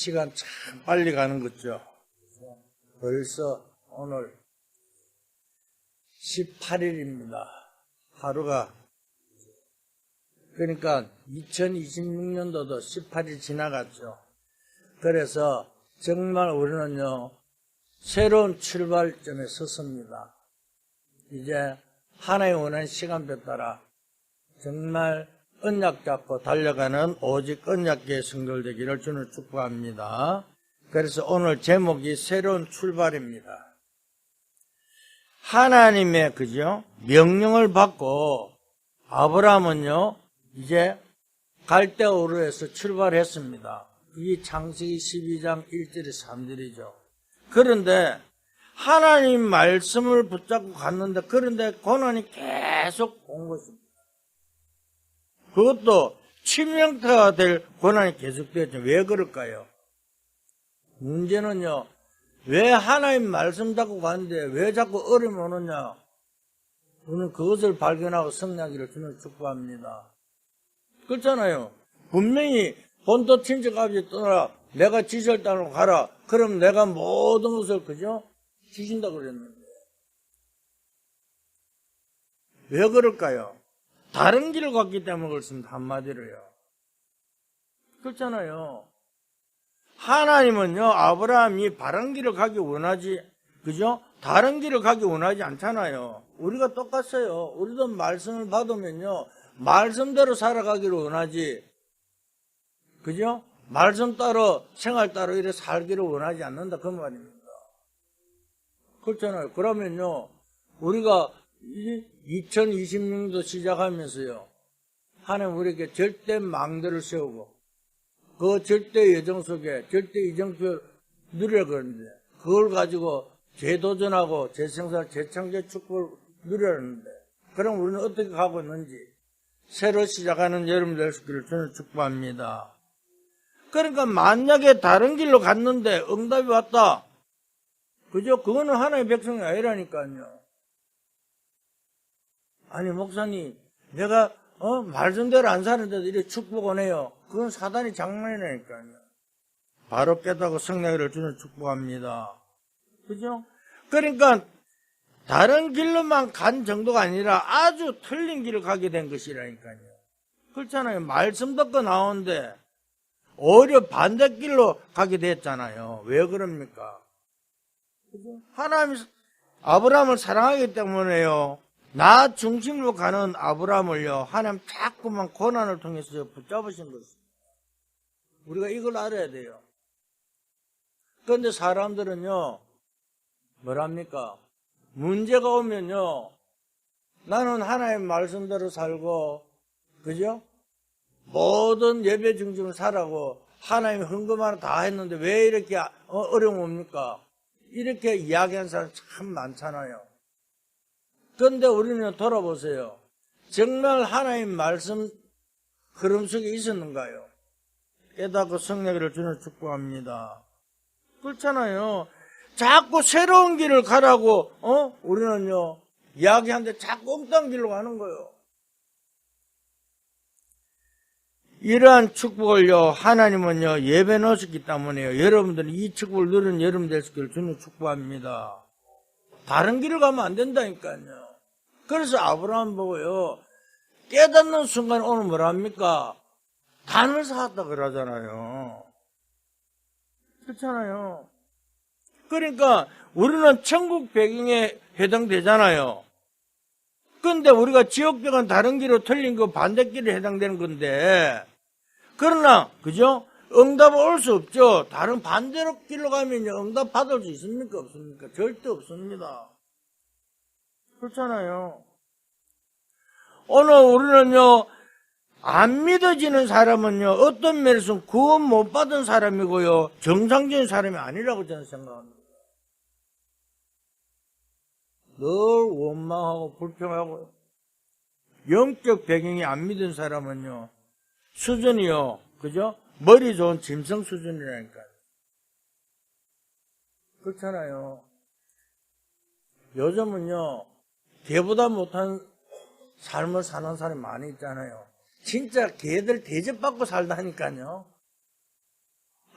시간 참 빨리 가는 거죠. 벌써 오늘 18일입니다. 하루가. 그러니까 2026년도도 18일 지나갔죠. 그래서 정말 우리는요, 새로운 출발점에 섰습니다. 이제 하나의 원하는 시간표에 따라 정말 언약 잡고 달려가는 오직 언약계의 성도들 되기를 주는 축복합니다. 그래서 오늘 제목이 새로운 출발입니다. 하나님의 그죠? 명령을 받고 아브라함은요 이제 갈대아우르에서 출발했습니다. 이 창세기 12장 1절에 3절이죠. 그런데 하나님 말씀을 붙잡고 갔는데 그런데 고난이 계속 온 것입니다. 그것도 치명타가 될 고난이 계속되었죠. 왜 그럴까요? 문제는요, 왜 하나님 말씀 잡고 갔는데 왜 자꾸 어려움이 오느냐? 우리는 그것을 발견하고 승리하기를 주는 축복합니다. 그렇잖아요. 분명히 본토 친척 아버지 떠나라. 내가 지시할 땅으로 가라. 그럼 내가 모든 것을 그죠? 주신다 그랬는데. 왜 그럴까요? 다른 길을 갔기 때문에 그렇습니다. 한마디로요. 그렇잖아요. 하나님은요, 아브라함이 바른 길을 가기 원하지, 그죠? 다른 길을 가기 원하지 않잖아요. 우리가 똑같아요. 우리도 말씀을 받으면요, 말씀대로 살아가기를 원하지, 그죠? 말씀 따로, 생활 따로 이렇게 살기를 원하지 않는다. 그 말입니다. 그렇잖아요. 그러면요, 우리가 2026년도 시작하면서요, 하나님 우리에게 절대 망대를 세우고, 그 절대 예정 속에 절대 이정표 누려야 그러는데, 그걸 가지고 재도전하고 재생산, 재창조 축복을 누려는데, 그럼 우리는 어떻게 가고 있는지, 새로 시작하는 여러분 될 수 있기를 저는 축복합니다. 그러니까 만약에 다른 길로 갔는데 응답이 왔다. 그죠? 그거는 하나님의 백성이 아니라니까요. 아니, 목사님, 내가, 말씀대로 안 사는데도 이렇게 축복 오네요. 그건 사단이 장난이라니까요. 바로 깨닫고 성령을 주는 축복합니다. 그죠? 그러니까, 다른 길로만 간 정도가 아니라 아주 틀린 길을 가게 된 것이라니까요. 그렇잖아요. 말씀 듣고 나오는데, 오히려 반대길로 가게 됐잖아요. 왜 그럽니까? 그죠? 하나님이 아브라함을 사랑하기 때문에요. 나 중심으로 가는 아브라함을요, 하나님 자꾸만 고난을 통해서 붙잡으신 것입니다. 우리가 이걸 알아야 돼요. 그런데 사람들은요, 뭐랍니까? 문제가 오면요, 나는 하나님 말씀대로 살고, 그죠? 모든 예배 중심을 살아고, 하나님 헌금하러 다 했는데 왜 이렇게 어려움 옵니까? 이렇게 이야기하는 사람 참 많잖아요. 그런데 우리는 돌아보세요. 정말 하나님 말씀 흐름 속에 있었는가요? 깨닫고 성령을 주는 축복합니다. 그렇잖아요. 자꾸 새로운 길을 가라고 우리는요 이야기하는데 자꾸 엉뚱한 길로 가는 거예요. 이러한 축복을요 하나님은요 예배 넣으셨기 때문에요. 여러분들은 이 축복을 누리는 여러분 될 수 있기를 주는 축복합니다. 다른 길을 가면 안 된다니까요. 그래서 아브라함 보고요, 깨닫는 순간 오늘 뭐랍니까? 단을 쌓았다 그러잖아요. 그렇잖아요. 그러니까 우리는 천국 배경에 해당되잖아요. 그런데 우리가 지역별은 다른 길로 틀린 그 반대길에 해당되는 건데, 그러나, 그죠? 응답은 올 수 없죠. 다른 반대로 길로 가면요, 응답 받을 수 있습니까? 없습니까? 절대 없습니다. 그렇잖아요. 오늘 우리는요, 안 믿어지는 사람은요, 어떤 면에서는 구원 못 받은 사람이고요, 정상적인 사람이 아니라고 저는 생각합니다. 늘 원망하고 불평하고, 영적 배경이 안 믿은 사람은요, 수준이요, 그죠? 머리 좋은 짐승 수준이라니까요. 그렇잖아요. 요즘은요, 개보다 못한 삶을 사는 사람이 많이 있잖아요. 진짜 개들 대접받고 살다니까요.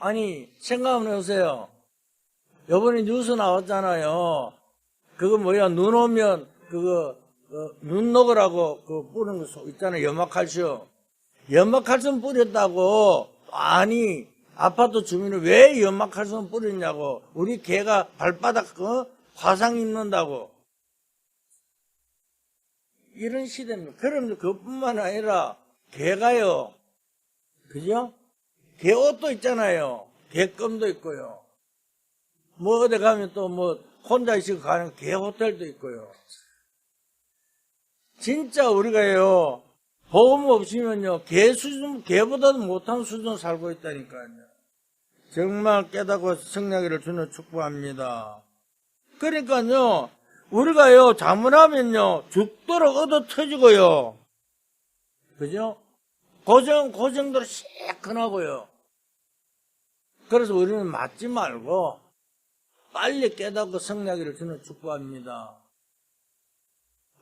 아니, 생각 한번 해보세요. 요번에 뉴스 나왔잖아요. 그거 뭐야, 눈 오면, 눈 녹으라고, 뿌리는 거 있잖아요. 연마칼슘. 연마칼슘 뿌렸다고, 아니, 아파트 주민은 왜 연마칼슘 뿌렸냐고. 우리 개가 발바닥, 화상 입는다고. 이런 시대입니다. 그럼 그것뿐만 아니라, 개가요. 그죠? 개 옷도 있잖아요. 개껌도 있고요. 뭐 어디 가면 또 혼자 있고 가는 개 호텔도 있고요. 진짜 우리가요, 보험 없으면요, 개보다도 못한 수준 살고 있다니까요. 정말 깨닫고 승리하기를 주는 축복합니다. 그러니까요, 우리가요, 잘못하면요, 죽도록 얻어 터지고요. 그죠? 고정대로 시큰하고요. 그래서 우리는 맞지 말고 빨리 깨닫고 승리하기를 주는 축복합니다.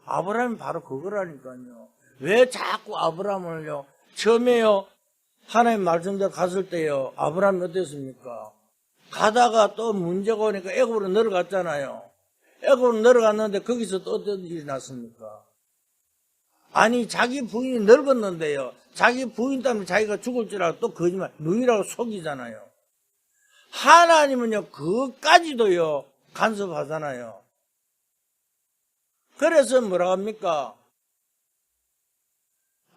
아브라함이 바로 그거라니까요. 왜 자꾸 아브라함을요, 처음에요, 하나님 말씀대로 갔을 때요, 아브라함이 어땠습니까? 가다가 또 문제가 오니까 애굽으로 내려갔잖아요. 애굽으로 내려갔는데 거기서 또 어떤 일이 났습니까? 아니, 자기 부인이 늙었는데요, 자기 부인 때문에 자기가 죽을 줄 알고 또 거짓말, 누이라고 속이잖아요. 하나님은요, 그것까지도요, 간섭하잖아요. 그래서 뭐라 합니까?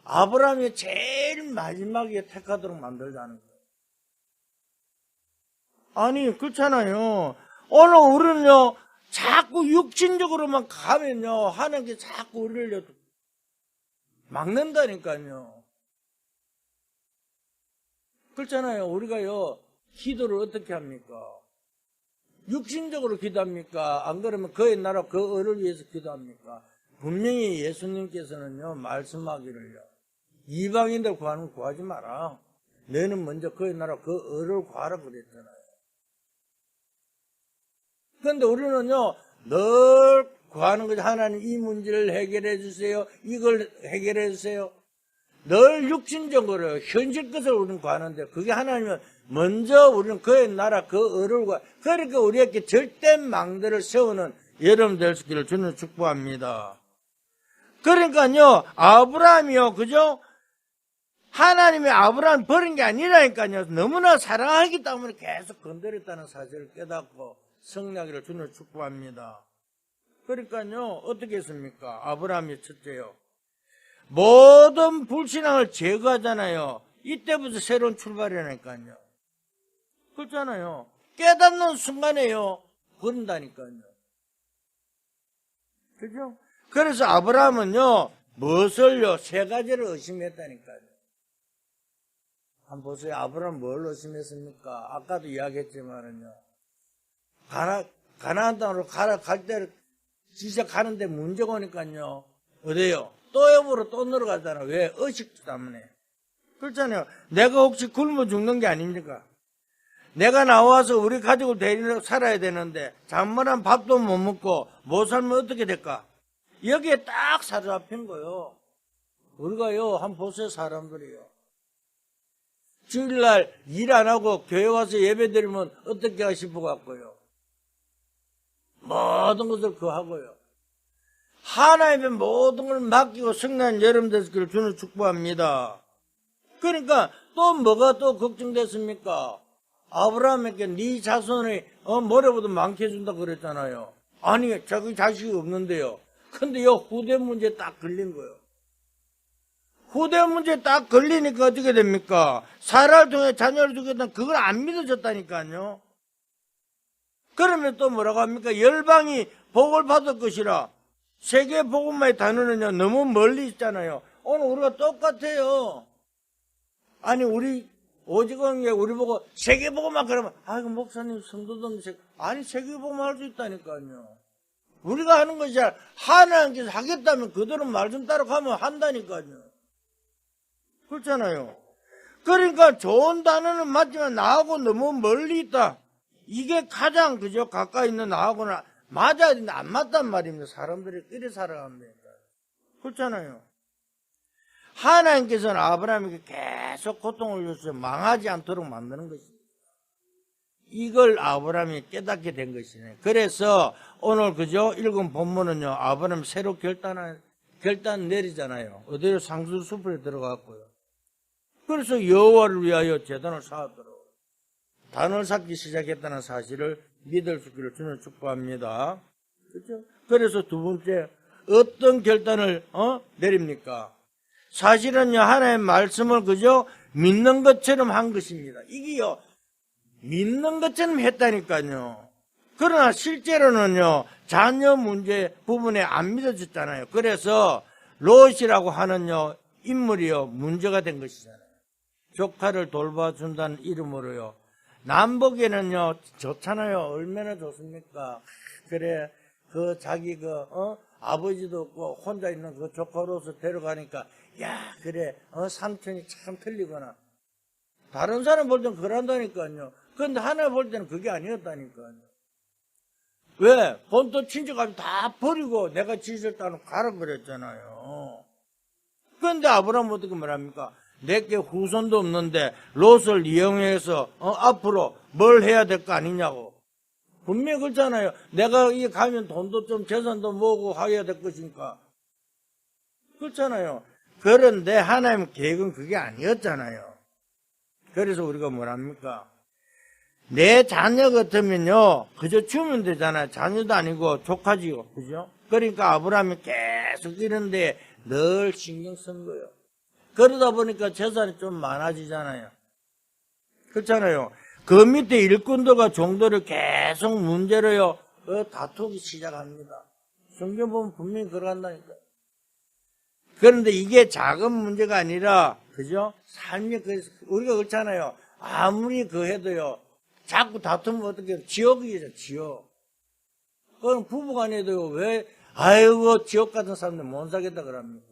아브라함이 제일 마지막에 택하도록 만들자는 거예요. 아니, 그렇잖아요. 오늘 우리는요, 자꾸 육신적으로만 가면요, 하나님께 자꾸 우리를 막는다니까요. 그렇잖아요. 우리가요, 기도를 어떻게 합니까? 육신적으로 기도합니까? 안 그러면 그의 나라, 그 을을 위해서 기도합니까? 분명히 예수님께서는요, 말씀하기를요, 이방인들 구하는 거 구하지 마라. 너는 먼저 그의 나라, 그 을을 구하라 그랬잖아요. 그런데 우리는요, 늘 구하는 거죠. 하나님 이 문제를 해결해 주세요. 이걸 해결해 주세요. 늘 육신적으로 현실 것을 우리는 구하는데, 그게 하나님은 먼저 우리는 그의 나라, 그 을을 구하. 그러니까 우리에게 절대 망대를 세우는 여러분 될 수 있기를 주는 축복합니다. 그러니까요, 아브라함이요, 그죠? 하나님이 아브라함 버린 게 아니라니까요. 너무나 사랑하기 때문에 계속 건드렸다는 사실을 깨닫고 승리하기를 주는 축복합니다. 그러니까요, 어떻게 했습니까? 아브라함이 첫째요, 모든 불신앙을 제거하잖아요. 이때부터 새로운 출발이라니까요. 그렇잖아요. 깨닫는 순간에요, 버린다니까요. 그죠? 그래서 아브라함은요, 무엇을요? 세 가지를 의심했다니까요. 한번 보세요. 아브라함 뭘 의심했습니까? 아까도 이야기했지만은요, 가나안 땅으로 갈 때를 시작하는데 문제가 오니까요, 어때요? 또 애굽으로 또 내려가잖아요. 왜? 의식 때문에. 그렇잖아요. 내가 혹시 굶어 죽는 게 아닙니까? 내가 나와서 우리 가족을 데리러 살아야 되는데 잠깐만 밥도 못 먹고 못 살면 어떻게 될까? 여기에 딱 사로잡힌 거예요. 우리가요, 한번 보세요. 사람들이요, 주일날 일 안 하고 교회 와서 예배 드리면 어떻게 하고 싶어 갖고요, 모든 것을 하고요, 하나님의 모든 걸 맡기고 승리한 여러분 되시기를 주는 축복합니다. 그러니까 또 뭐가 또 걱정됐습니까? 아브라함에게 네 자손이 모래보다 많게 해준다 그랬잖아요. 아니, 자기 자식이 없는데요. 근데 이 후대 문제에 딱 걸린 거예요. 후대 문제에 딱 걸리니까 어떻게 됩니까? 사라를 통해 자녀를 주겠다는 그걸 안 믿어졌다니까요. 그러면 또 뭐라고 합니까? 열방이 복을 받을 것이라. 세계 복음만의 단어는요, 너무 멀리 있잖아요. 오늘 우리가 똑같아요. 아니, 오직은 우리 보고 세계복음만 그러면, 아이고, 목사님, 성도들, 아니, 세계복음만 할 수 있다니까요. 우리가 하는 것이 하나님께서 하겠다면 그대로 말씀 따라가면 한다니까요. 그렇잖아요. 그러니까 좋은 단어는 맞지만 나하고 너무 멀리 있다. 이게 가장 그저 가까이 있는 나하고는 맞아야 되는데 안 맞단 말입니다. 사람들이 이래 살아갑니다. 그렇잖아요. 하나님께서는 아브라함에게 계속 고통을 주셔서 망하지 않도록 만드는 것입니다. 이걸 아브라함이 깨닫게 된 것이네. 그래서 오늘 그죠? 읽은 본문은요, 아브라함이 새로 결단 내리잖아요. 어디로 상수숲에 들어갔고요. 그래서 여호와를 위하여 제단을 쌓았더라고요. 단을 쌓기 시작했다는 사실을 믿을 수 있기를 주는 축복합니다. 그렇죠? 그래서 두 번째, 어떤 결단을 내립니까? 사실은요, 하나님의 말씀을 그저 믿는 것처럼 한 것입니다. 이게요, 믿는 것처럼 했다니까요. 그러나 실제로는요, 자녀 문제 부분에 안 믿어졌잖아요. 그래서 롯이라고 하는요, 인물이요, 문제가 된 것이잖아요. 조카를 돌봐준다는 이름으로요. 남보기에는요, 좋잖아요. 얼마나 좋습니까? 그래, 자기 아버지도 없고 혼자 있는 그 조카로서 데려가니까, 야, 그래, 삼촌이 참 틀리구나. 다른 사람 볼 때는 그런다니까요. 그런데 하나님 볼 때는 그게 아니었다니까요. 왜? 본토 친척까지 다 버리고 내가 지셨다는 갈아버렸잖아요. 그런데 아브라함은 어떻게 말합니까? 내게 후손도 없는데 롯을 이용해서 앞으로 뭘 해야 될 거 아니냐고. 분명히 그렇잖아요. 내가 이 가면 돈도 좀 재산도 모으고 해야 될 것이니까. 그렇잖아요. 그런데 하나님 계획은 그게 아니었잖아요. 그래서 우리가 뭐랍니까? 내 자녀 같으면요, 그저 주면 되잖아요. 자녀도 아니고 조카지요. 그죠? 그러니까 아브라함이 계속 이런데 늘 신경 쓴 거예요. 그러다 보니까 재산이 좀 많아지잖아요. 그렇잖아요. 그 밑에 일꾼들과 종들을 계속 문제로요, 다투기 시작합니다. 성경 보면 분명히 그러한다니까요. 그런데 이게 작은 문제가 아니라, 그죠? 삶이, 우리가 그렇잖아요. 아무리 해도요, 자꾸 다투면 어떻게 해요? 지옥이죠, 지옥. 그럼 부부간에도요, 왜, 아이고, 지옥 같은 사람들 못 사겠다 그럽니까?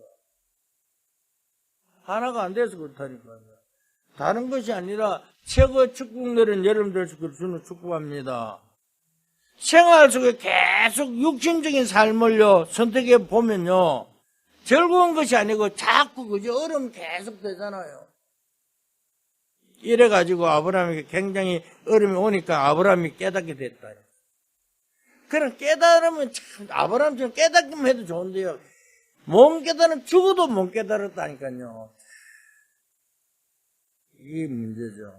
하나가 안 돼서 그렇다니까요. 다른 것이 아니라, 최고의 축복들은 여러분들 주는 축복합니다. 생활 속에 계속 육신적인 삶을요, 선택해 보면요, 즐거운 것이 아니고 자꾸 그저 어려움 계속 되잖아요. 이래가지고 아브라함에게 굉장히 어려움이 오니까 아브라함이 깨닫게 됐다. 그럼 깨달으면 참, 아브라함처럼 깨닫기만 해도 좋은데요. 못 깨달으면 죽어도 못 깨달았다니까요. 이게 문제죠.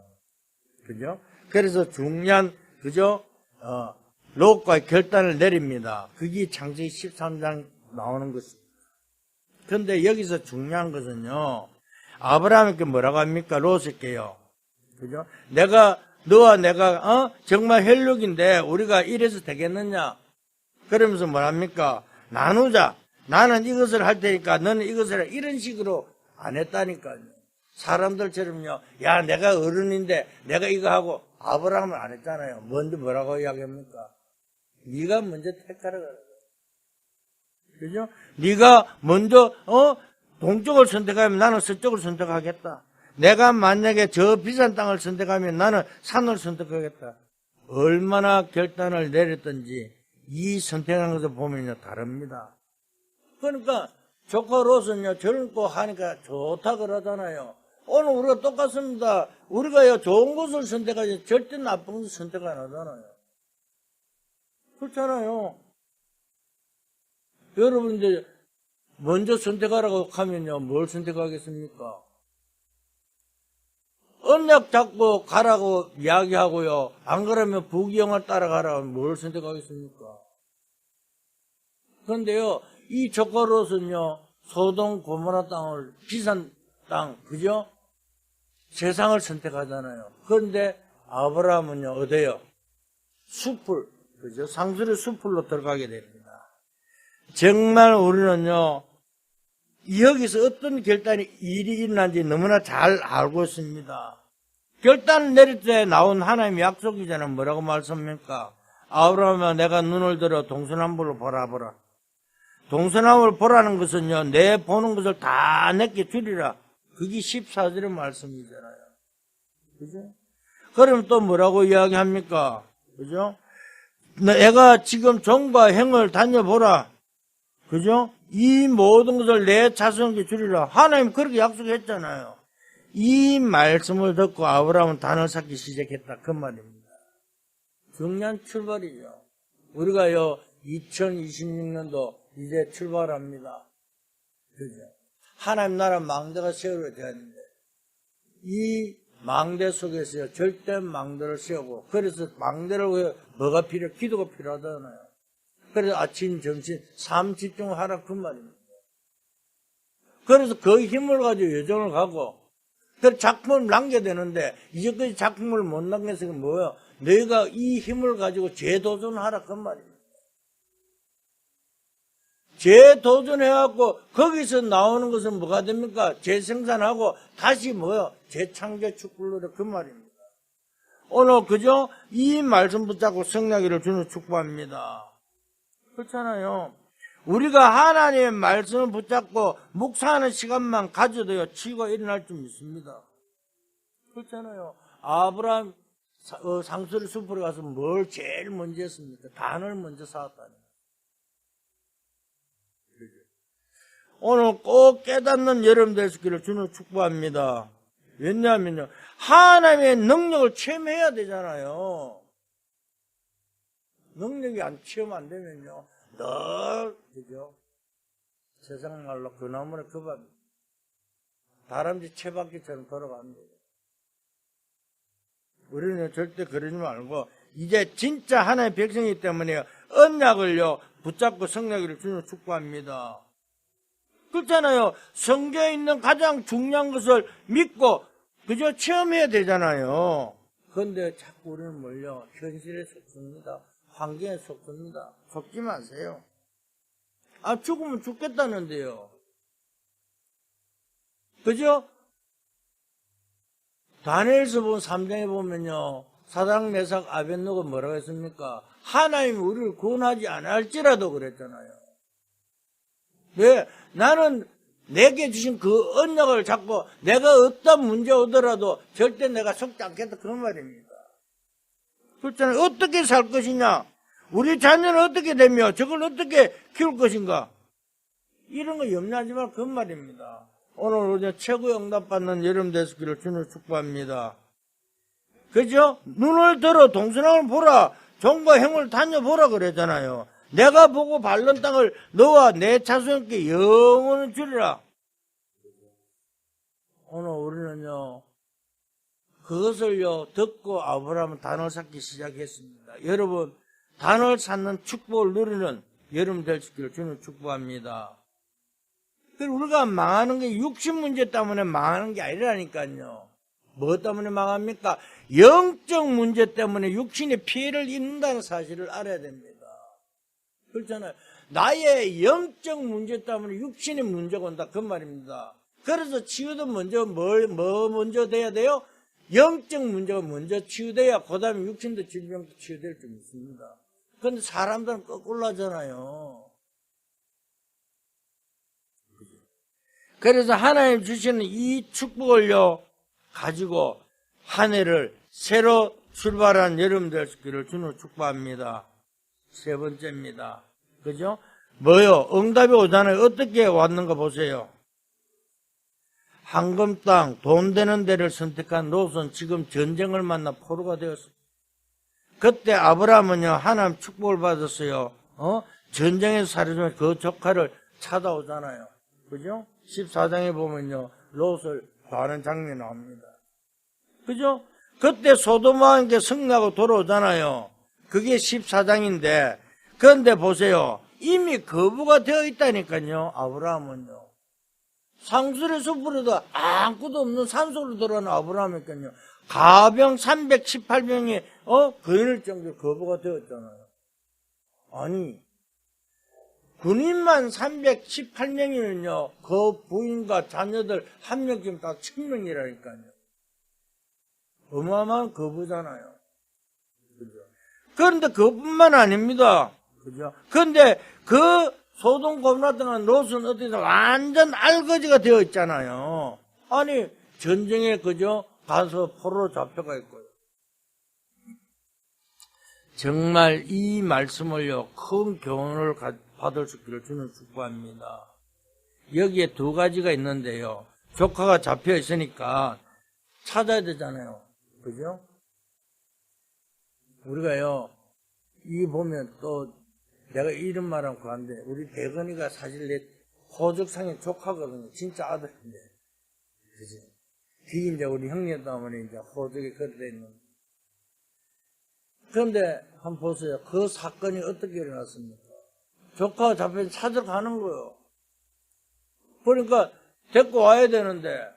그죠? 그래서 중요한, 그죠? 롯과의 결단을 내립니다. 그게 창세기 13장 나오는 것입니다. 그런데 여기서 중요한 것은요, 아브라함에게 뭐라고 합니까? 롯에게요. 그죠? 너와 내가, 정말 혈육인데, 우리가 이래서 되겠느냐? 그러면서 뭐랍니까? 나누자. 나는 이것을 할 테니까, 너는 이것을 해. 이런 식으로 안 했다니까요. 사람들처럼요, 야, 내가 어른인데, 내가 이거 하고, 아브라함은 안 했잖아요. 먼저 뭐라고 이야기합니까? 네가 먼저 택하라 그래. 그죠? 네가 먼저 동쪽을 선택하면 나는 서쪽을 선택하겠다. 내가 만약에 저 비싼 땅을 선택하면 나는 산을 선택하겠다. 얼마나 결단을 내렸던지 이 선택한 것을 보면요 다릅니다. 그러니까 조카 롯은요 젊고 하니까 좋다 그러잖아요. 오늘 우리가 똑같습니다. 우리가요 좋은 것을 선택하지 절대 나쁜 것을 선택 안 하잖아요. 그렇잖아요. 여러분들 먼저 선택하라고 하면요 뭘 선택하겠습니까? 언약 잡고 가라고 이야기하고요 안 그러면 부귀영을 따라가라고 뭘 선택하겠습니까? 그런데요 이 조카 롯은요 소돔 고모라 땅을 비싼 땅 그죠? 세상을 선택하잖아요. 그런데 아브라함은요 어디요? 숲을 그죠? 상수리 숲으로 들어가게 됩니다. 정말 우리는요, 여기서 어떤 일이 일어난지 너무나 잘 알고 있습니다. 결단을 내릴 때 나온 하나님의 약속이잖아요. 뭐라고 말씀합니까? 아브라함아, 내가 눈을 들어 동서남북을 보라. 동서남북을 보라는 것은요, 내 보는 것을 다 내게 주리라. 그게 14절의 말씀이잖아요. 그죠? 그럼 또 뭐라고 이야기합니까? 그죠? 내가 지금 종과 행을 다녀보라. 그죠? 이 모든 것을 내 자손에게 주리라. 하나님 그렇게 약속했잖아요. 이 말씀을 듣고 아브라함은 단을 쌓기 시작했다. 그 말입니다. 중요한 출발이죠. 우리가요, 2026년도 이제 출발합니다. 그죠? 하나님 나라 망대가 세워야 되는데, 이 망대 속에서요, 절대 망대를 세우고, 그래서 망대를 위해 뭐가 필요해? 기도가 필요하잖아요. 그래서 아침, 점심, 삶 집중하라 그 말입니다. 그래서 그 힘을 가지고 여정을 가고, 그 작품을 남겨야 되는데, 이제까지 작품을 못 남겨서 뭐예요? 너희가 이 힘을 가지고 재도전하라 그 말입니다. 재도전해갖고 거기서 나오는 것은 뭐가 됩니까? 재생산하고 다시 뭐요? 재창조 축복을 그 말입니다. 오늘 그죠? 이 말씀 붙잡고 승리하기를 주는 축복합니다. 그렇잖아요. 우리가 하나님의 말씀을 붙잡고 묵상하는 시간만 가져도요, 치유가 일어날 줄 믿습니다. 그렇잖아요. 아브라함 상수리 숲으로 가서 뭘 제일 먼저 했습니까? 단을 먼저 쌓았다니. 오늘 꼭 깨닫는 여러분 되시기를 주는 축복합니다. 왜냐하면요, 하나님의 능력을 체험해야 되잖아요. 능력이 체험 안 되면요, 늘 그죠? 세상 말로 그 나무를 그밥니다. 다람쥐 채바퀴처럼 돌아갑니다. 우리는 절대 그러지 말고 이제 진짜 하나님의 백성이기 때문에 언약을요 붙잡고 승리하기를 주는 축복합니다. 그렇잖아요. 성경에 있는 가장 중요한 것을 믿고 그저 체험해야 되잖아요. 그런데 자꾸 우리는 뭘요? 현실에 속습니다. 환경에 속습니다. 속지 마세요. 아, 죽으면 죽겠다는데요. 그죠? 다니엘서 본 3장에 보면요, 사드락 메삭 아벳느고가 뭐라고 했습니까? 하나님이 우리를 구원하지 않을지라도 그랬잖아요. 왜? 나는 내게 주신 그 언약을 잡고 내가 어떤 문제 오더라도 절대 내가 속지 않겠다 그 말입니다. 그렇잖아요. 어떻게 살 것이냐? 우리 자녀는 어떻게 되며 저걸 어떻게 키울 것인가? 이런 거 염려하지 말고 그 말입니다. 오늘 우리 최고의 응답받는 여러분 되시기를 주님 축복합니다. 그죠? 눈을 들어 동서남을 보라. 종과 행을 다녀보라 그랬잖아요. 내가 보고 밟는 땅을 너와 내 자손께 영원히 주리라. 오늘 우리는요, 그것을요 듣고 아브라함은 단을 쌓기 시작했습니다. 여러분, 단을 쌓는 축복을 누리는 여러분 되시기를 주님 축복합니다. 우리가 망하는 게 육신 문제 때문에 망하는 게 아니라니까요. 뭐 때문에 망합니까? 영적 문제 때문에 육신이 피해를 입는다는 사실을 알아야 됩니다. 그렇잖아요. 나의 영적 문제 때문에 육신이 문제가 온다 그 말입니다. 그래서 치유도 먼저 뭐 먼저 돼야 돼요? 영적 문제가 먼저 치유돼야 그 다음에 육신도 질병도 치유될 줄 믿습니다. 그런데 사람들은 거꾸로 하잖아요. 그래서 하나님 주시는 이 축복을요 가지고 한 해를 새로 출발한 여러분들 되시기를 주는 축복합니다. 세 번째입니다. 그죠? 뭐요? 응답이 오잖아요. 어떻게 왔는가 보세요. 황금 땅, 돈 되는 데를 선택한 롯은 지금 전쟁을 만나 포로가 되었습니다. 그때 아브라함은요 하나님 축복을 받았어요. 전쟁에서 사려주면 그 조카를 찾아오잖아요. 그죠? 14장에 보면요 롯을 구하는 장면이 나옵니다. 그죠? 그때 소돔과 함께 승리하고 돌아오잖아요. 그게 14장인데 그런데 보세요. 이미 거부가 되어 있다니까요. 아브라함은요. 상수리 숲으로도 아무것도 없는 산속으로 들어가는 아브라함이니까요. 가병 318명이 거인을 정도로 거부가 되었잖아요. 아니 군인만 318명이면요. 그 부인과 자녀들 한 명쯤 다 1000명이라니까요. 어마어마한 거부잖아요. 그죠? 그런데 그뿐만 아닙니다. 그죠? 그런데 그 소돔 고모라 등한 롯은 어떻게 완전 알거지가 되어 있잖아요. 아니 전쟁에 그죠? 가서 포로로 잡혀가 있고요. 정말 이 말씀을요 큰 교훈을 받을 수 있기를 주는 축복합니다. 여기에 두 가지가 있는데요. 조카가 잡혀 있으니까 찾아야 되잖아요. 그죠? 우리가요, 이 보면 또 내가 이런 말하면 그런데 우리 대건이가 사실 내 호적상의 조카거든요. 진짜 아들인데. 그지? 뒤 이제 우리 형님도 어머니 이제 호적에 걸려 있는. 그런데 한번 보세요. 그 사건이 어떻게 일어났습니까? 조카가 잡혀서 찾으러 가는 거예요. 그러니까 데리고 와야 되는데,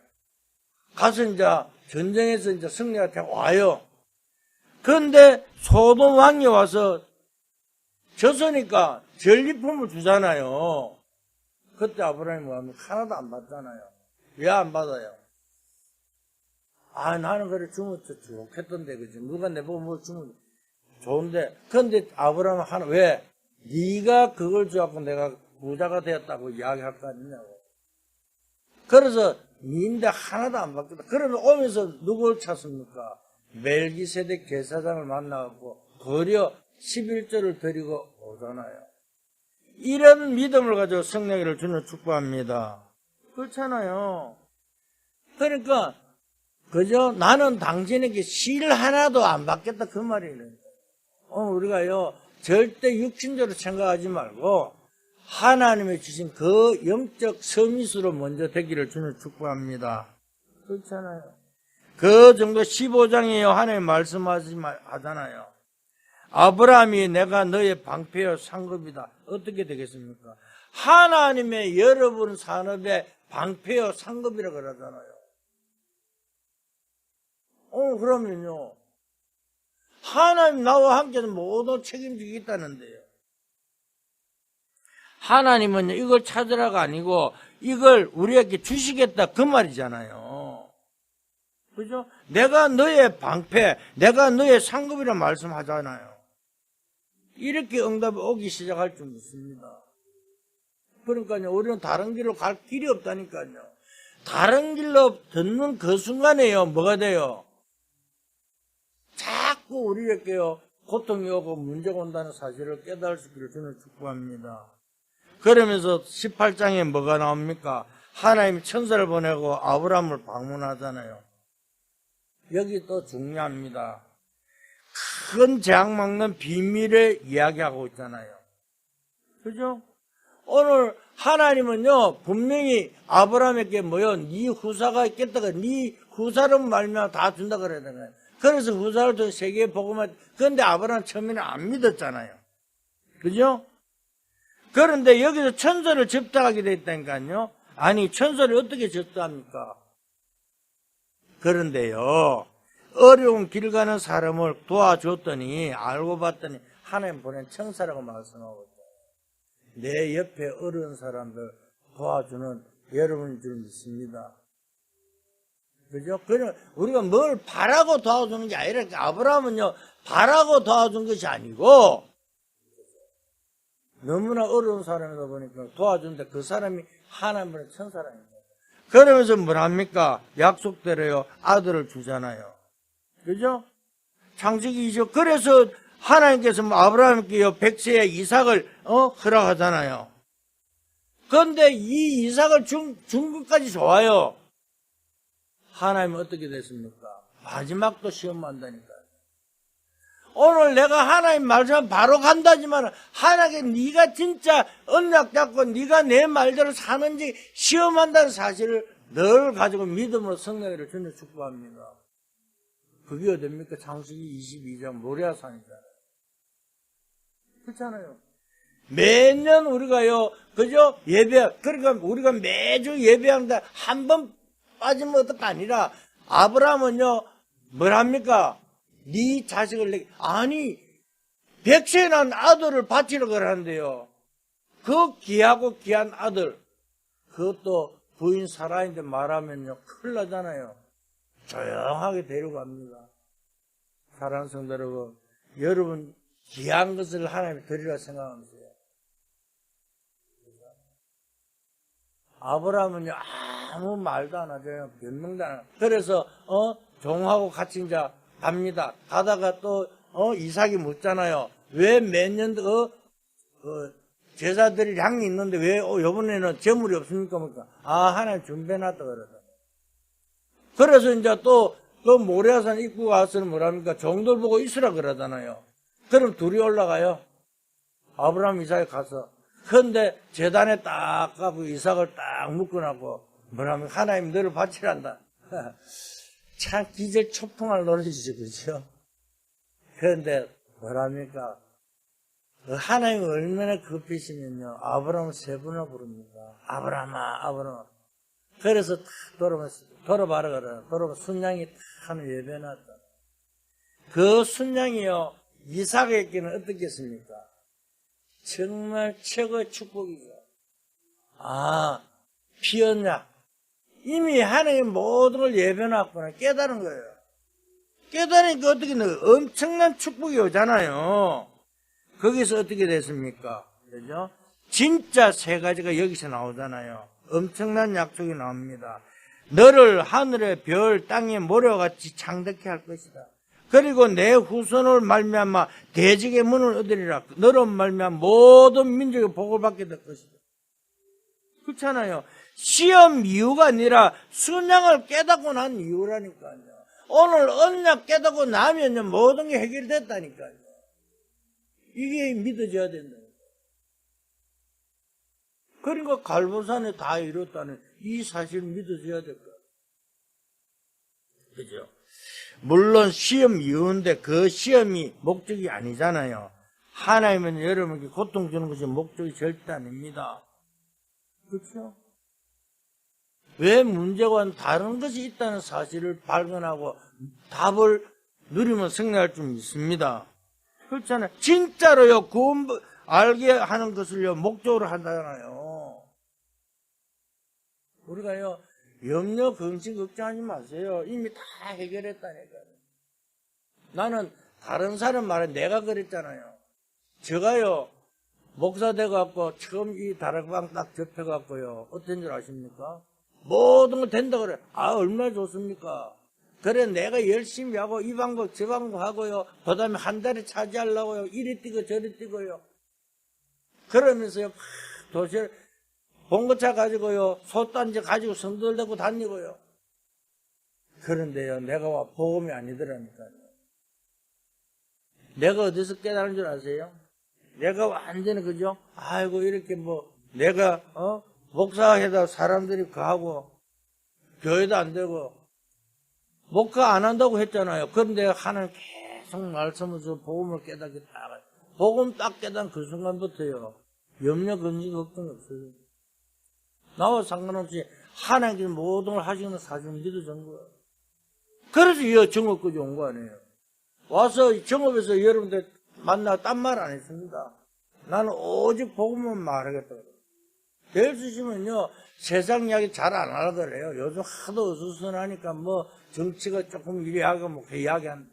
가서 이제 전쟁에서 이제 승리가 되고 와요. 그런데 소돔 왕이 와서 졌으니까 전리품을 주잖아요. 그때 아브라함이 뭐하면 하나도 안 받잖아요. 왜 안 받아요? 아, 나는 그래 주면 좋겠던데, 그지? 누가 내보고 뭐 주면 좋은데. 그런데 아브라함은 하나, 왜? 네가 그걸 줘갖고 내가 부자가 되었다고 이야기할 거 아니냐고. 그래서 니인데 하나도 안 받겠다. 그러면 오면서 누굴 찾습니까? 멜기세덱 제사장을 만나갖고 도리어 11조를 드리고 오잖아요. 이런 믿음을 가지고 성령을 주는 축복합니다. 그렇잖아요. 그러니까 그저 나는 당신에게 실 하나도 안 받겠다 그 말이에요. 우리가요 절대 육신적으로 생각하지 말고 하나님의 주신 그 영적 서밋으로 먼저 되기를 주는 축복합니다. 그렇잖아요. 그 정도 15장이에요. 하나님 말씀하잖아요. 아브라함이 내가 너의 방패요 상급이다. 어떻게 되겠습니까? 하나님의 여러분 산업의 방패요 상급이라 그러잖아요. 그러면요. 하나님 나와 함께 모두 책임지겠다는데요. 하나님은요, 이걸 찾으라가 아니고, 이걸 우리에게 주시겠다, 그 말이잖아요. 그죠? 내가 너의 방패, 내가 너의 상급이라 말씀하잖아요. 이렇게 응답이 오기 시작할 줄 믿습니다. 그러니까요, 우리는 다른 길로 갈 길이 없다니까요. 다른 길로 듣는 그 순간에요, 뭐가 돼요? 자꾸 우리에게요, 고통이 오고 문제가 온다는 사실을 깨달을 수 있기를 주는 축복합니다. 그러면서 18장에 뭐가 나옵니까? 하나님이 천사를 보내고 아브라함을 방문하잖아요. 여기 또 중요합니다. 큰 재앙 막는 비밀을 이야기하고 있잖아요. 그죠? 오늘 하나님은요, 분명히 아브라함에게 뭐요? 네 후사가 있겠다가 네 후사로 말미암아 다 준다 그래야 되나요? 그래서 후사를 또 세계에 복음할, 그런데 아브라함 처음에는 안 믿었잖아요. 그죠? 그런데 여기서 천사를 접대하게 됐다니까요. 아니, 천사를 어떻게 접대합니까? 그런데요, 어려운 길 가는 사람을 도와줬더니, 알고 봤더니, 하나님 보낸 천사라고 말씀하고 있어요. 내 옆에 어려운 사람들 도와주는 여러분인 줄 믿습니다. 그죠? 그러면 우리가 뭘 바라고 도와주는 게 아니라, 아브라함은요, 바라고 도와준 것이 아니고, 너무나 어려운 사람이다 보니까 도와주는데 그 사람이 하나님의 천사랍니다. 그러면서 뭘 합니까? 약속대로요, 아들을 주잖아요. 그죠? 창세기 2절. 그래서 하나님께서 아브라함께 백세의 이삭을 허락하잖아요. 그런데 이 이삭을 준 것까지 좋아요. 하나님은 어떻게 됐습니까? 마지막도 시험한다니까요. 오늘 내가 하나님 말씀 바로 간다지만 하나님께 네가 진짜 언약 잡고 네가 내 말대로 사는지 시험한다는 사실을 늘 가지고 믿음으로 성령을 주는 축복합니다. 그게 어딥니까? 창세기 22장 모리아산이잖아요. 그렇잖아요. 매년 우리가요, 그죠? 그러니까 우리가 매주 예배하는데 한 번 빠지면 어떨까 아니라 아브라함은요, 뭘 합니까? 네 자식을 내게, 아니, 백세 난 아들을 바치려고 그러는데요. 그 귀하고 귀한 아들, 그것도 부인 살아있는데 말하면요, 큰일 나잖아요. 조용하게 데리고 갑니다. 사랑하는 성도 여러분, 여러분, 귀한 것을 하나님이 드리라 생각하면서요. 아브라함은요, 아무 말도 안 하죠. 변명도 안 하죠. 그래서, 종하고 같이 이제 갑니다. 가다가 또, 이삭이 묻잖아요. 왜 몇 년도, 제사들이 양이 있는데 왜, 요번에는 재물이 없습니까? 하나님 준비해놨다 그러더라고요. 그래서 이제 또, 그 모래산 입구 가서는 뭐랍니까? 종들 보고 있으라 그러잖아요. 그럼 둘이 올라가요. 아브라함 이삭이 가서. 그런데 재단에 딱 가고 이삭을 딱 묶어놨고 뭐라면 하나님 너를 바치란다. 참 기절 초풍할 노릇이죠. 그죠? 그런데 뭐랍니까? 하나님이 얼마나 급히시면요. 아브라함을 세 번을 부릅니다. 아브라함아, 아브라함아. 그래서 탁 돌아봐라 그래요. 돌아봐 순양이 탁 하는 예배 놨다. 그 순양이요. 이삭에게는 어떻겠습니까? 정말 최고의 축복이죠. 아, 피었냐? 이미 하나님 모든 걸 예배놨구나. 깨달은 거예요. 깨달으니까 어떻게 엄청난 축복이 오잖아요. 거기서 어떻게 됐습니까? 그죠? 진짜 세 가지가 여기서 나오잖아요. 엄청난 약속이 나옵니다. 너를 하늘의 별, 땅의 모래와 같이 창대케 할 것이다. 그리고 내 후손을 말미암아 대적의 문을 얻으리라. 너로 말미암아 모든 민족의 복을 받게 될 것이다. 그렇잖아요. 시험 이유가 아니라 순양을 깨닫고 난 이유라니까요. 오늘 언약 깨닫고 나면요 모든 게 해결됐다니까요. 이게 믿어져야 된다. 그러니까 갈보산에 다 이뤘다는 이 사실을 믿어져야 될 거예요. 그죠? 물론 시험 이유인데 그 시험이 목적이 아니잖아요. 하나님은 여러분에게 고통 주는 것이 목적이 절대 아닙니다. 그렇죠? 왜 문제와 다른 것이 있다는 사실을 발견하고 답을 누리면 승리할 줄 믿습니다. 그렇잖아요. 진짜로요, 구원 알게 하는 것을요, 목적으로 한다잖아요. 우리가요, 염려, 근심, 걱정하지 마세요. 이미 다 해결했다니까요. 나는 다른 사람 말에 내가 그랬잖아요. 제가요, 목사 돼갖고 처음 이 다락방 딱 접해갖고요. 어떤 줄 아십니까? 모든 거 된다 그래. 아, 얼마나 좋습니까? 그래, 내가 열심히 하고 이 방법 저 방법 하고요. 그 다음에 한 달에 차지하려고요. 이리 뛰고 저리 뛰고요. 그러면서요, 도시를 봉고차 가지고요. 소단지 가지고 선들대고 다니고요. 그런데요, 내가 복음이 아니더라니까요. 내가 어디서 깨달은 줄 아세요? 내가 완전히 그죠? 아이고 이렇게 내가 목사해다 사람들이 가고 교회도 안 되고 목사 안 한다고 했잖아요. 그런데 하나님 계속 말씀을 줘 복음을 깨닫겠다. 복음 딱 깨닫은 그 순간부터요. 염려, 근심, 걱정 없어요. 나와 상관없이 하나님께서 모든 걸 하시는 사실을 믿어준 거예요. 그래서 이 정업까지 온 거 아니에요. 와서 정업에서 여러분들 만나 딴 말 안 했습니다. 나는 오직 복음만 말하겠다. 내일 주시면요, 세상 이야기 잘 안 하더래요. 요즘 하도 어수선하니까 정치가 조금 이래하고 이야기한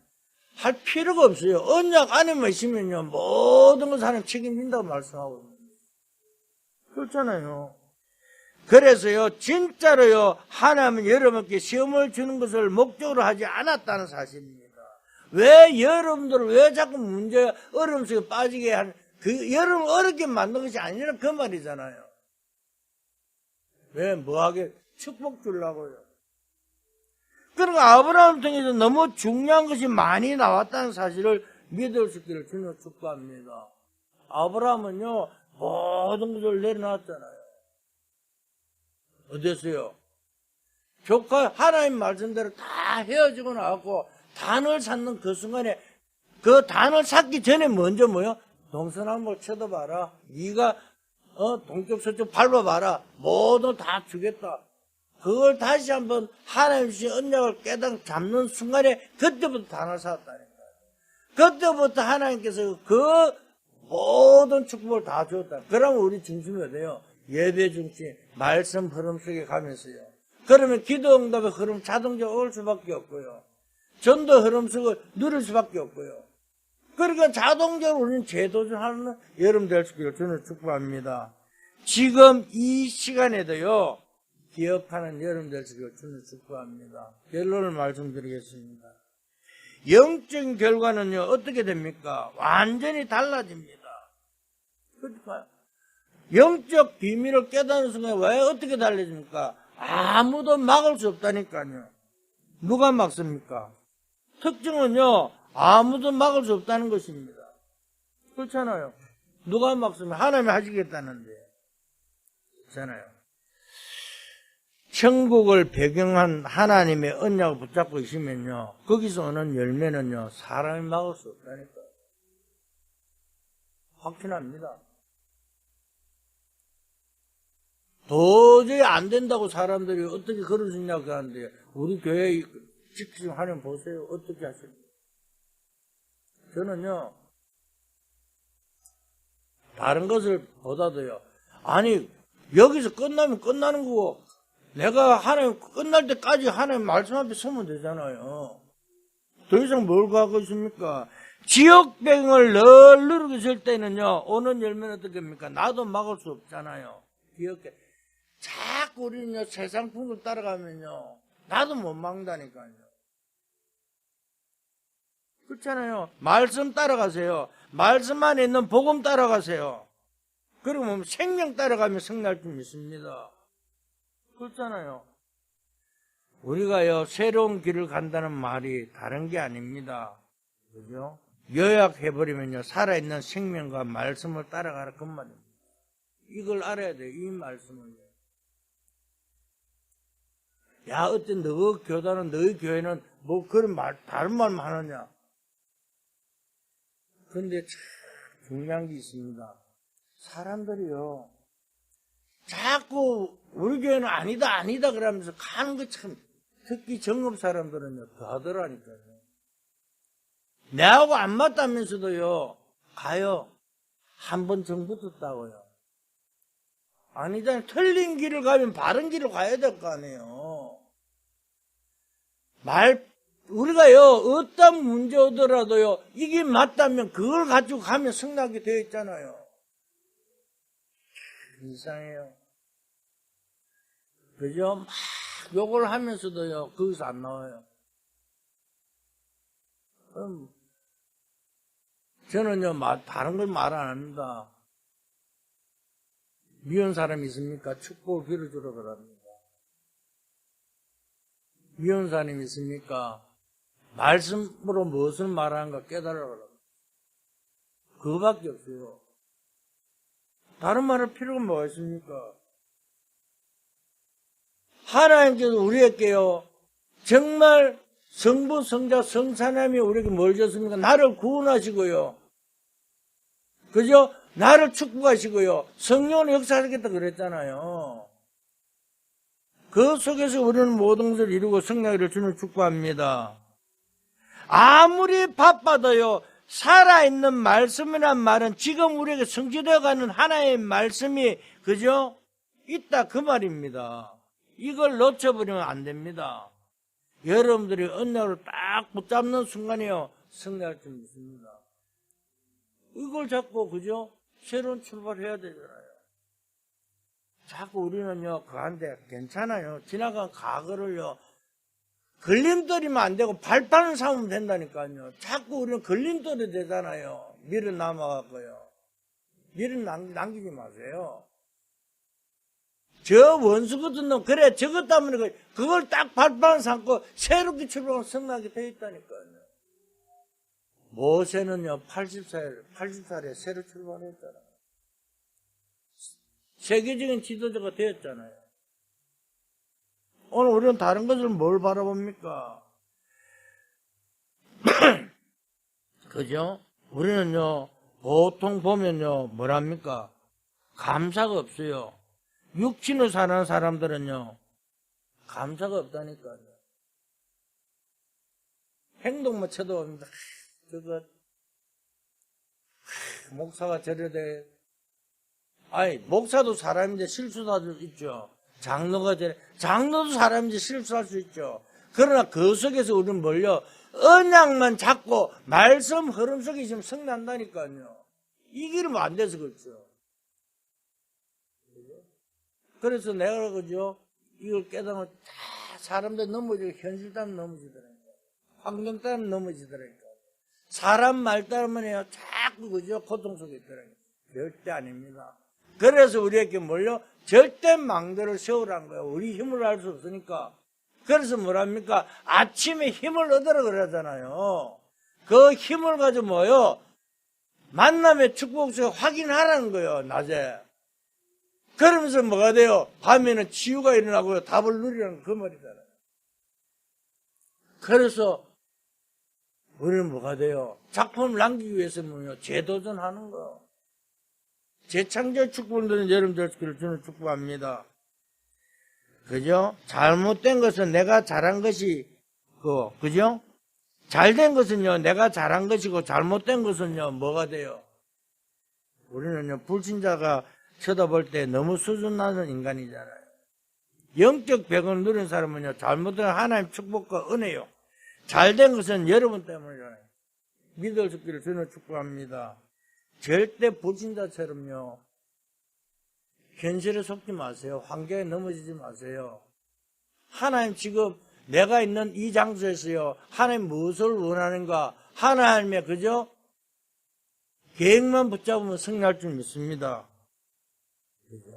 할 필요가 없어요. 언약 안에만 있으면요, 모든 걸 하나님 책임진다고 말씀하고 있습니다. 그렇잖아요. 그래서요, 진짜로요, 하나님은 여러분께 시험을 주는 것을 목적으로 하지 않았다는 사실입니다. 왜 여러분들을 왜 자꾸 문제, 어려움 속에 빠지게 하는, 여러분 어렵게 만든 것이 아니라 그 말이잖아요. 왜, 뭐하게 축복 주려고요. 그러니까 아브라함 통해서 너무 중요한 것이 많이 나왔다는 사실을 믿을 수 있기를 주님 축복합니다. 아브라함은요, 모든 것을 내려놨잖아요. 어땠어요? 조카 하나님 말씀대로 다 헤어지고 나왔고 단을 찾는 그 순간에 그 단을 찾기 전에 먼저 뭐요? 동서남북 쳐다봐라. 네가 동쪽 서쪽 밟아봐라. 모두 다 주겠다. 그걸 다시 한번 하나님 주신 언약을 깨닫 잡는 순간에 그때부터 단을 찾았다니까요. 그때부터 하나님께서 그 모든 축복을 다 주었다. 그러면 우리 중심이 어때요? 예배 중심, 말씀 흐름 속에 가면서요. 그러면 기도 응답의 흐름 자동적으로 올 수밖에 없고요. 전도 흐름 속을 누릴 수밖에 없고요. 그러니까 자동적으로 우리는 재도전하는 여러분 될 수 있기를 저는 축복합니다. 지금 이 시간에도요, 기억하는 여러분 될 수 있기를 저는 축복합니다. 결론을 말씀드리겠습니다. 영적인 결과는요, 어떻게 됩니까? 완전히 달라집니다. 그러니까요. 영적 비밀을 깨닫는 순간 왜 어떻게 달라집니까? 아무도 막을 수 없다니까요. 누가 막습니까? 특징은요, 아무도 막을 수 없다는 것입니다. 그렇잖아요. 누가 막습니까? 하나님이 하시겠다는데. 그렇잖아요. 천국을 배경한 하나님의 언약을 붙잡고 있으면요, 거기서 오는 열매는요, 사람이 막을 수 없다니까요. 확신합니다. 도저히 안 된다고 사람들이 어떻게 그럴 수 있냐고 하는데, 우리 교회 지키심 하면 보세요. 어떻게 하십니까? 저는요, 다른 것을 보다도요, 아니, 여기서 끝나면 끝나는 거고, 내가 하나님, 끝날 때까지 하나님 말씀 앞에 서면 되잖아요. 더 이상 뭘 가고 있습니까? 지역병을 늘 누르고 있을 때는요, 오는 열매는 어떻게입니까? 나도 막을 수 없잖아요. 기억해. 자꾸 우리는요, 세상 풍을 따라가면요, 나도 못 막는다니까요. 그렇잖아요. 말씀 따라가세요. 말씀 안에 있는 복음 따라가세요. 그러면 생명 따라가면 승리할 줄 믿습니다. 그렇잖아요. 우리가요, 새로운 길을 간다는 말이 다른 게 아닙니다. 그죠? 요약해버리면요, 살아있는 생명과 말씀을 따라가라, 그 말입니다. 이걸 알아야 돼요, 이 말씀을요. 야, 어째 너 교단은, 너희 교회는 뭐 그런 말, 다른 말만 하느냐. 그런데 참 중요한 게 있습니다. 사람들이요, 자꾸 우리 교회는 아니다, 아니다 그러면서 가는 거 참, 특히 정업 사람들은요, 더 하더라니까요. 내하고 안 맞다면서도요, 가요. 한 번 정 붙었다고요. 아니잖아요. 틀린 길을 가면 바른 길을 가야 될 거 아니에요. 우리가요, 어떤 문제 오더라도요, 이게 맞다면 그걸 가지고 가면 승리하게 되어 있잖아요. 이상해요. 그죠? 막 욕을 하면서도요, 거기서 안 나와요. 그럼 저는요, 다른 걸 말 안 합니다. 미운 사람이 있습니까? 축복을 빌어주러 그럽니다. 미운 사람이 있습니까? 말씀으로 무엇을 말하는가 깨달으라 그럽니다. 그거밖에 없어요. 다른 말할 필요가 뭐가 있습니까? 하나님께서 우리에게요, 정말 성부, 성자, 성사님이 우리에게 뭘 줬습니까? 나를 구원하시고요. 그죠? 나를 축복하시고요. 성령을 역사하겠다 그랬잖아요. 그 속에서 우리는 모든 것을 이루고 승리하기를 주님 축복합니다. 아무리 바빠도요, 살아있는 말씀이란 말은 지금 우리에게 성취되어가는 하나의 말씀이, 그죠? 있다, 그 말입니다. 이걸 놓쳐버리면 안 됩니다. 여러분들이 언약을 딱 붙잡는 순간이요, 승리할 줄 믿습니다. 이걸 잡고, 그죠? 새로운 출발해야 되잖아요. 자꾸 우리는요, 그한데 괜찮아요. 지나간 과거를요, 걸림돌이면 안 되고 발판을 삼으면 된다니까요. 자꾸 우리는 걸림돌이 되잖아요. 밀어 남아갖고요. 밀어 남기지 마세요. 저 원수거든, 그래, 저것 때문에 그걸 딱 발판을 삼고 새롭게 출발하면 승리하게 되어 있다니까요. 모세는요, 80살에 새로 출발했잖아요. 세계적인 지도자가 되었잖아요. 오늘 우리는 다른 것을 뭘 바라봅니까? 그죠? 우리는요, 보통 보면요, 뭐랍니까? 감사가 없어요. 육신으로 사는 사람들은요, 감사가 없다니까요. 행동만 쳐다봅니다. 저거, 목사가 저래 돼. 아니, 목사도 사람인데 실수도 할 수 있죠. 장로가 저래, 장로도 사람인데 실수할 수 있죠. 그러나 그 속에서 우리는 뭘요? 언약만 잡고 말씀 흐름 속에 있으면 승리한다니까요. 이 길은 안 돼서 그렇죠. 그래서 내가 그죠? 이걸 깨달으면 다 사람들 넘어지고 현실 따면 넘어지더라고요. 환경 따면 넘어지더라고요. 사람 말 따르면 해요. 자꾸 그죠? 고통 속에 있더라고요. 절대 아닙니다. 그래서 우리에게 뭘요? 절대 망대를 세우라는 거예요. 우리 힘으로 할 수 없으니까. 그래서 뭐랍니까? 아침에 힘을 얻으라 그러잖아요. 그 힘을 가지고 뭐요? 만남의 축복을 확인하라는 거예요, 낮에. 그러면서 뭐가 돼요? 밤에는 치유가 일어나고요. 답을 누리라는 그 말이잖아요. 그래서 우리는 뭐가 돼요? 작품을 남기기 위해서는요, 재도전하는 거. 재창조의 축복을 누리는 여러분들 저는 축복합니다. 그죠? 잘못된 것은 내가 잘한 것이, 그죠? 잘된 것은요, 내가 잘한 것이고, 잘못된 것은요, 뭐가 돼요? 우리는요, 불신자가 쳐다볼 때 너무 수준 낮은 인간이잖아요. 영적 백을 누린 사람은요, 잘못된 하나님 축복과 은혜요. 잘된 것은 여러분 때문이잖아요. 믿을 수 있기를 저는 축복합니다. 절대 불신자처럼요, 현실에 속지 마세요. 환경에 넘어지지 마세요. 하나님 지금 내가 있는 이 장소에서요, 하나님 무엇을 원하는가? 하나님의 그죠? 계획만 붙잡으면 승리할 줄 믿습니다. 그죠?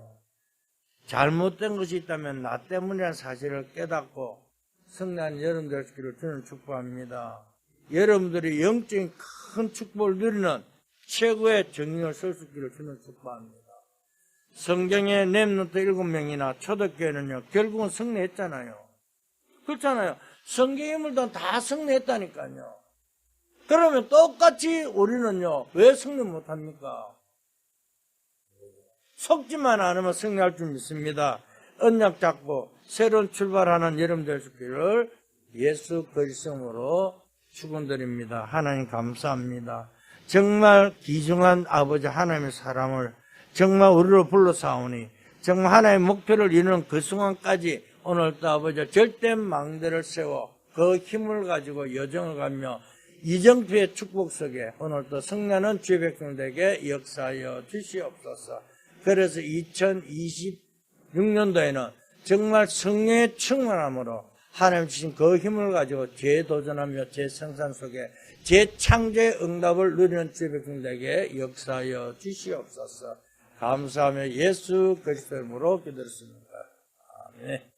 잘못된 것이 있다면 나 때문이라는 사실을 깨닫고 승리한 여러분들 되기를 저는 축복합니다. 여러분들이 영적인 큰 축복을 누리는 최고의 정령을 쓸 수 있기를 저는 축복합니다. 성경에 렘넌트 7명이나 초대교회는요, 결국은 승리했잖아요. 그렇잖아요. 성경의 인물들은 다 승리했다니까요. 그러면 똑같이 우리는요, 왜 승리 못합니까? 속지만 않으면 승리할 줄 믿습니다. 언약 잡고 새로운 출발하는 여러분들 되기를 예수 그리스도로 축원드립니다. 하나님 감사합니다. 정말 귀중한 아버지 하나님의 사람을 정말 우리로 불러사오니 정말 하나님의 목표를 이루는 그 순간까지 오늘도 아버지 절대 망대를 세워 그 힘을 가지고 여정을 가며 이정표의 축복 속에 오늘도 승리하는 주의 백성들에게 역사하여 주시옵소서. 그래서 2026년도에는 정말 성령의 충만함으로 하나님 주신 그 힘을 가지고 재도전하며 재생산 속에 재창조의 응답을 누리는 주의 백성들에게 역사하여 주시옵소서. 감사하며 예수 그리스도 이름으로 기도했습니다. 아멘.